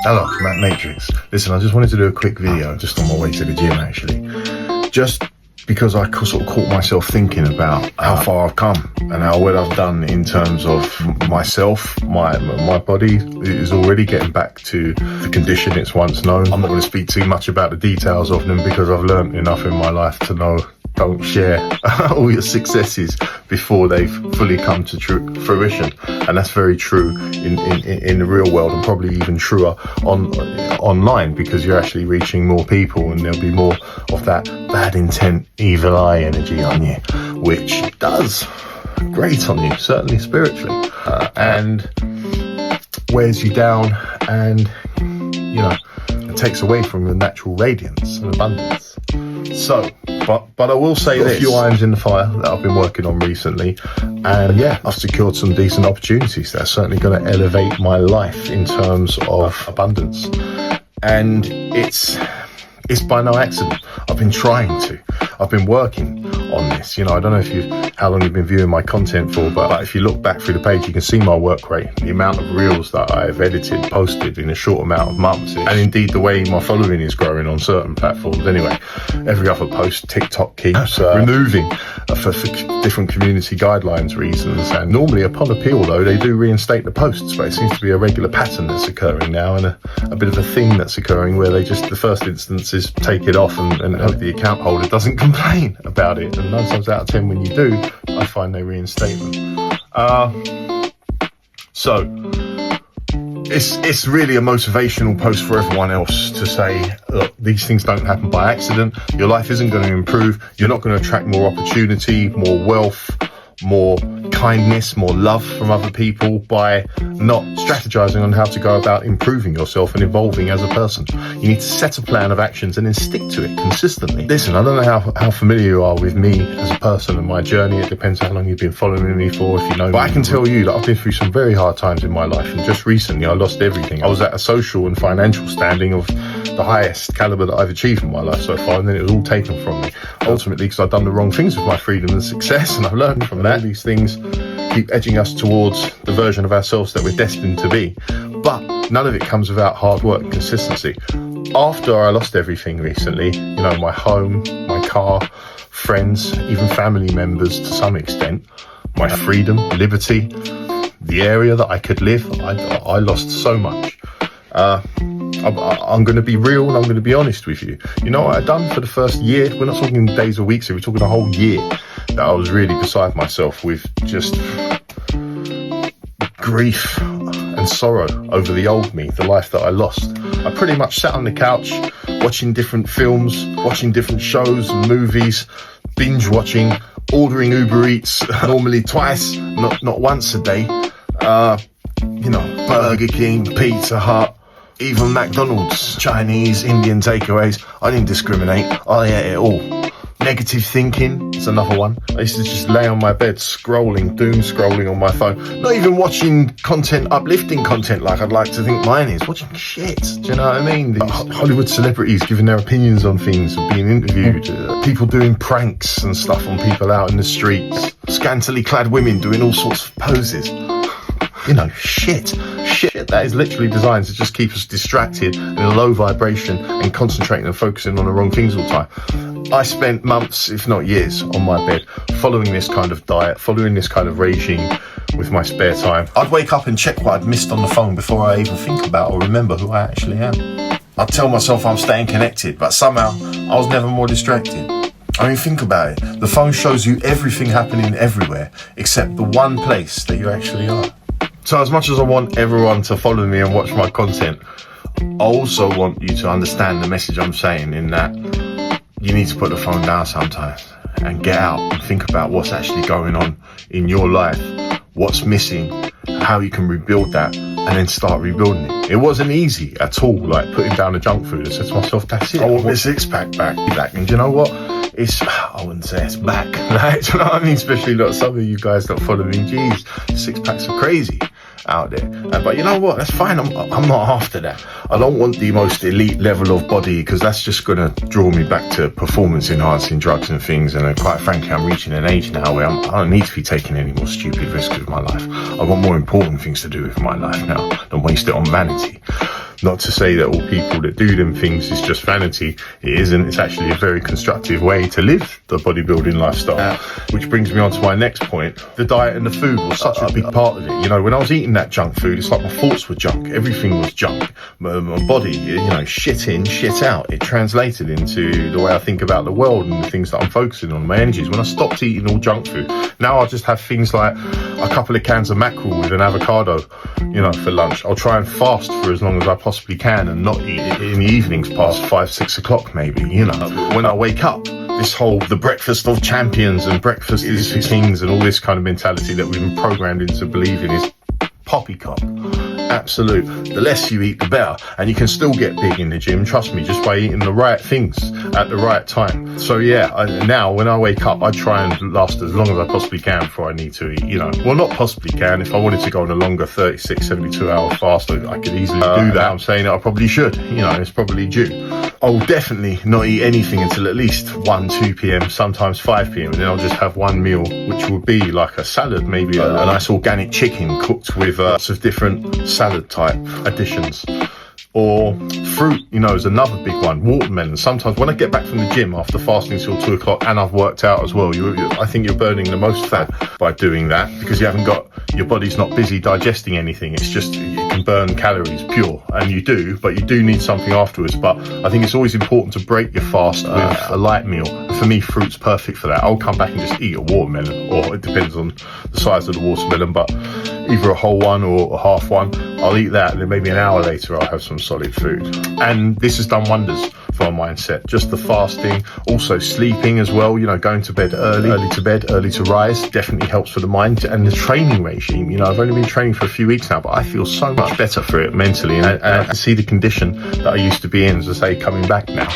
Hello, Matt Matrix. Listen, I just wanted to do a quick video just on my way to the gym, actually. Just because I sort of caught myself thinking about how far I've come and how well I've done in terms of myself. My body is already getting back to the condition it's once known. I'm not going to speak too much about the details of them because I've learned enough in my life to know don't share all your successes before they've fully come to fruition, and that's very true in the real world, and probably even truer online, because you're actually reaching more people and there'll be more of that bad intent, evil eye energy on you, which does grate on you, certainly spiritually, and wears you down, and it takes away from your natural radiance and abundance. So, but I will say this, a few irons in the fire that I've been working on recently, and yeah, I've secured some decent opportunities that are certainly going to elevate my life in terms of abundance. And it's by no accident. I've been trying to. I've been working on this. I don't know how long you've been viewing my content for, but if you look back through the page, you can see my work rate, the amount of reels that I've edited, posted in a short amount of months, and indeed the way my following is growing on certain platforms. Anyway, every other post, TikTok keeps removing for different community guidelines reasons, and normally upon appeal though, they do reinstate the posts, but it seems to be a regular pattern that's occurring now, and a bit of a thing that's occurring where they just, the first instance is take it off and hope the account holder doesn't complain about it, and 9 times out of 10 when you do, I find they reinstate them. So it's really a motivational post for everyone else to say, look, these things don't happen by accident. Your life isn't going to improve. You're not going to attract more opportunity, more wealth, more kindness, more love from other people by not strategizing on how to go about improving yourself and evolving as a person. You need to set a plan of actions and then stick to it consistently. Listen, I don't know how familiar you are with me as a person and my journey. It depends how long you've been following me for, if you know. But I can tell you that I've been through some very hard times in my life, and just recently I lost everything. I was at a social and financial standing of the highest caliber that I've achieved in my life so far, and then it was all taken from me, ultimately because I've done the wrong things with my freedom and success, and I've learned from that. These things keep edging us towards the version of ourselves that we're destined to be, but none of it comes without hard work and consistency. After I lost everything recently, my home, my car, friends, even family members to some extent, my freedom, liberty, the area that I could live, I lost so much. I'm going to be real and I'm going to be honest with you. You know what I've done for the first year? We're not talking days or weeks here, we're talking a whole year that I was really beside myself with just grief and sorrow over the old me, the life that I lost. I pretty much sat on the couch watching different films, watching different shows and movies, binge watching, ordering Uber Eats normally twice, not once a day. Burger King, Pizza Hut, even McDonald's, Chinese, Indian takeaways. I didn't discriminate. I ate it all. Negative thinking is another one. I used to just lay on my bed scrolling, doom scrolling on my phone. Not even watching content, uplifting content like I'd like to think mine is. Watching shit, do you know what I mean? Hollywood celebrities giving their opinions on things, being interviewed. People doing pranks and stuff on people out in the streets. Scantily clad women doing all sorts of poses. Shit that is literally designed to just keep us distracted in a low vibration and concentrating and focusing on the wrong things all the time. I spent months, if not years, on my bed following this kind of diet, following this kind of regime with my spare time. I'd wake up and check what I'd missed on the phone before I even think about or remember who I actually am. I'd tell myself I'm staying connected, but somehow I was never more distracted. I mean, think about it. The phone shows you everything happening everywhere except the one place that you actually are. So as much as I want everyone to follow me and watch my content, I also want you to understand the message I'm saying, in that you need to put the phone down sometimes and get out and think about what's actually going on in your life, what's missing, how you can rebuild that, and then start rebuilding it. It wasn't easy at all, like putting down the junk food. I said to myself, that's it, I want my six-pack back. And do you know what? I wouldn't say it's back. Like, do you know what I mean? Especially some of you guys that follow me, geez, 6-packs are crazy out there. But you know what? That's fine. I'm not after that. I don't want the most elite level of body, because that's just going to draw me back to performance enhancing drugs and things. And quite frankly, I'm reaching an age now where I don't need to be taking any more stupid risks with my life. I've got more important things to do with my life now than waste it on vanity. Not to say that all people that do them things is just vanity. It isn't. It's actually a very constructive way to live the bodybuilding lifestyle. Which brings me on to my next point. The diet and the food was such a big part of it. You know, when I was eating that junk food, it's like my thoughts were junk. Everything was junk. My body, you know, shit in, shit out. It translated into the way I think about the world and the things that I'm focusing on, my energies. When I stopped eating all junk food, now I'll just have things like a couple of cans of mackerel with an avocado, you know, for lunch. I'll try and fast for as long as I possibly can and not eat it in the evenings past 5, 6 o'clock maybe, you know. When I wake up, this whole the breakfast of champions and breakfast is for kings and all this kind of mentality that we've been programmed into believing is poppycock. Absolute. The less you eat, the better. And you can still get big in the gym, trust me, just by eating the right things at the right time. So yeah, now when I wake up, I try and last as long as I possibly can before I need to eat, you know. Well, not possibly can. If I wanted to go on a longer 36, 72 hour fast, I could easily do that. I'm saying that I probably should, you know, it's probably due. I'll definitely not eat anything until at least 1, 2 p.m, sometimes 5 p.m. And then I'll just have one meal, which will be like a salad, maybe a nice organic chicken cooked with lots of different salad type additions. Or fruit, you know, is another big one. Watermelon. Sometimes when I get back from the gym after fasting till 2 o'clock and I've worked out as well, I think you're burning the most fat by doing that because you haven't got, your body's not busy digesting anything. It's just, you can burn calories pure, and you do, but you do need something afterwards. But I think it's always important to break your fast with a light meal. For me, fruit's perfect for that. I'll come back and just eat a watermelon, or it depends on the size of the watermelon, but either a whole one or a half one. I'll eat that, and then maybe an hour later I'll have some solid food. And this has done wonders for my mindset. Just the fasting, also sleeping as well, you know, going to bed early to bed, early to rise, definitely helps for the mind. And the training regime, you know, I've only been training for a few weeks now, but I feel so much better for it mentally, and I can see the condition that I used to be in, as I say, coming back now.